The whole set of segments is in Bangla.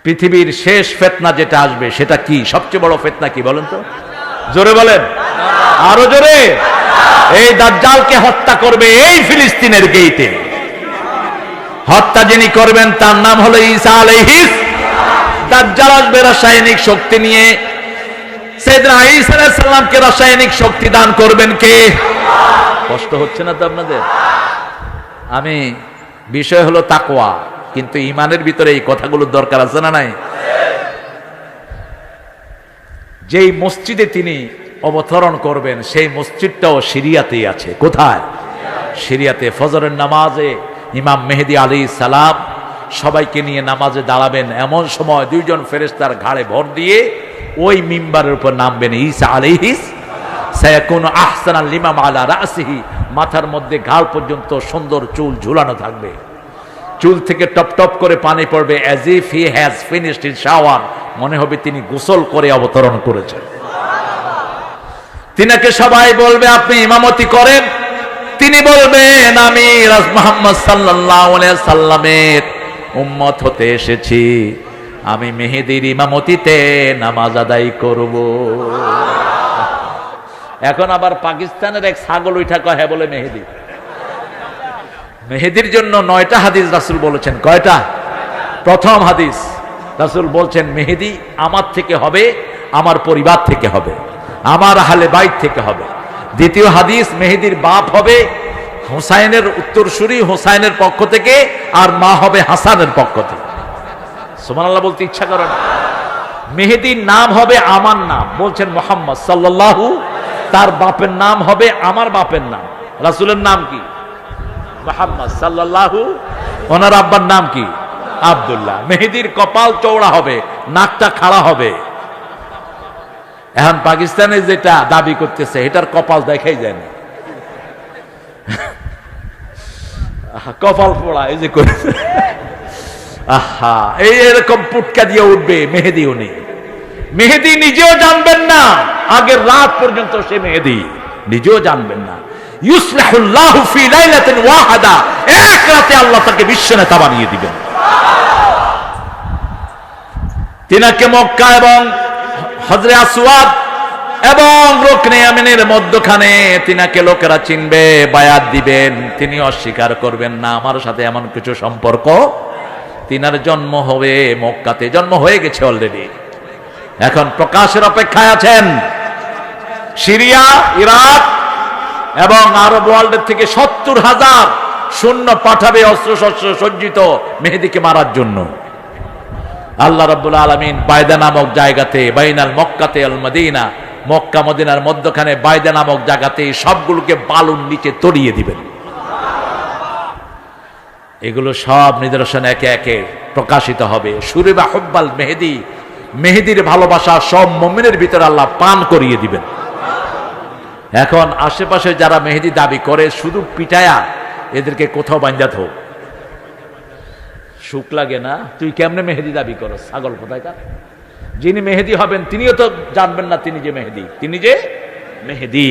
পৃথিবীর শেষ ফিতনা যেটা আসবে সেটা কি? সবচেয়ে বড় ফিতনা কি বলেন তো? জোরে বলেন, আরো জোরে। এই দাজ্জালকে হত্যা করবে এই ফিলিস্তিনের গেইটে। হত্যা যিনি করবেন তার নাম হলো ঈসা আলাইহিস। দাজ্জাল আসবে রাসায়নিক শক্তি নিয়ে। সাইয়েদনা ঈসা আলাইহিস সালামকে রাসায়নিক শক্তি দান করবেন কে? কষ্ট হচ্ছে না তো আপনাদের? আমি বিষয় হলো তাকওয়া, কিন্তু ইমানের ভিতরে এই কথাগুলোর দরকার আছে না নাই? যেই মসজিদে তিনি অবতরণ করবেন সেই মসজিদটাও সিরিয়াতেই আছে। কোথায়? সিরিয়াতে। ফজরের নামাজে ইমাম মেহেদী আলাইহিস সালাম সবাইকে নিয়ে নামাজে দাঁড়াবেন। এমন সময় দুইজন ফেরেশতার ঘাড়ে ভর দিয়ে ওই মিম্বারের উপর নামবেন ঈসা আলাইহিস। সায়াকুনু আহসানাল লিমাম আলা রাসিহি, মাথার মধ্যে ঘাড় পর্যন্ত সুন্দর চুল ঝুলানো থাকবে। চুল থেকে টপ টপ করে পানি পড়বে, as if he has finished his shower, মনে হবে তিনি গোসল করে অবতরণ করেছেন। তিনাকে সবাই বলবে আপনি ইমামতি করেন। তিনি বলবেন আমি মুহাম্মদ সাল্লাল্লাহু আলাইহি সাল্লামের উম্মত হতে এসেছি, আমি মেহেদীর ইমামতিতে নামাজ আদায় করব। এখন আবার পাকিস্তানের এক ছাগল উঠা কয় বলে মেহেদী। মেহেদীর জন্য 9টা হাদিস রাসূল বলেছেন। কয়টা? প্রথম হাদিস রাসূল বলছেন মেহেদী আমার থেকে হবে, আমার পরিবার থেকে হবে, আমার আহলে বাইত থেকে হবে। দ্বিতীয় হাদিস মেহেদীর বাপ হবে হুসাইনের উত্তরসূরি, হুসাইনের পক্ষ থেকে, আর মা হবে হাসানের পক্ষ থেকে। সুবহানাল্লাহ বলতে ইচ্ছা করে না? মেহেদীর নাম হবে আমার নাম, বলছেন মুহাম্মদ সাল্লাল্লাহু, তার বাপের নাম হবে আমার বাপের নাম। রাসূলের নাম কি? মুহাম্মদ সাল্লাল্লাহু, ওনার আব্বার নাম কি? আব্দুল্লাহ। মেহেদীর কপাল চওড়া হবে, নাকটা খাড়া হবে। এখন পাকিস্তানে যেটা দাবি করতেছে এটার কপাল দেখাই যায় না। কপাল পোড়া এই যে করেছে, আহা, এই এরকম পুটকা দিয়ে উঠবে মেহেদী। উনি মেহেদী নিজেও জানবেন না, আগের রাত পর্যন্ত সে মেহেদী নিজেও জানবেন না। ইউসলিহুল্লাহু ফি লাইলাতিন ওয়াহিদা, এক রাতে আল্লাহ তাকে বিশ্ব নেতা বানিয়ে দিবেন। তিনাকে মক্কা এবং হজরে আসওয়াদ এবং রুকনে ইয়ামিনের মধ্যখানে তিনাকে লোকেরা চিনবে, বায়াত দিবেন। তিনি অস্বীকার করবেন না আমার সাথে এমন কিছু সম্পর্ক। তিনার জন্ম হবে মক্কাতে, জন্ম হয়ে গেছে অলরেডি। এখন প্রকাশের অপেক্ষায় আছেন। সিরিয়া, ইরাক এবং আরব ওয়ার্ল্ডের থেকে 70,000 সৈন্য পাঠাবে অস্ত্রশস্ত্র সজ্জিত মেহেদীকে মারার জন্য। আল্লাহ রাব্বুল আলামিন বাইদা নামক জায়গাতে, বাইনাল মক্কাতে আল মদিনা, মক্কা মদিনার মধ্যখানে বাইদা নামক জায়গাতে সবগুলোকে বালুর নিচে তলিয়ে দিবেন। এগুলো সব নিদর্শন একে একে প্রকাশিত হবে। সুরিবা হুব্বাল মেহেদী, মেহেদীর ভালোবাসা সব মুমিনের ভিতরে আল্লাহ পান করিয়ে দিবেন। এখন আশেপাশে যারা মেহেদী দাবি করে শুধু পিটায়া এদেরকে কোথাও বাঞ্জাত হোক। সুখ লাগে না? তুই কেমনে মেহেদী দাবি করো? ছাগল কোথায়কার। যিনি মেহেদী হবেন তিনিও তো জানবেন না তিনি যে মেহেদী। তিনি যে মেহেদী।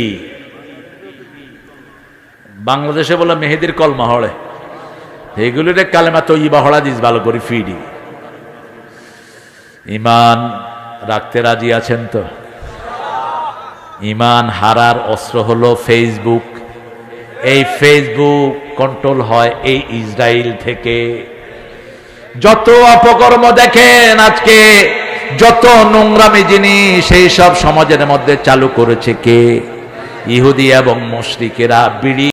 বাংলাদেশে বলে মেহেদীর কলমা হড়ে, এগুলির কালেমা তৈবা হড়া দিস ভালো করে ফিডি। ইমান রাখতে রাজি আছেন তো? ইমান হারার অস্ত্র হলো ফেসবুক। এই ফেসবুক কন্ট্রোল হয় এই ইসরায়েল থেকে। যত অপকর্ম দেখেন আজকে, যত নোংরামি জিনিস সেই সব সমাজের মধ্যে চালু করেছে কে? ইহুদি এবং মুশরিকেরা। বিড়ি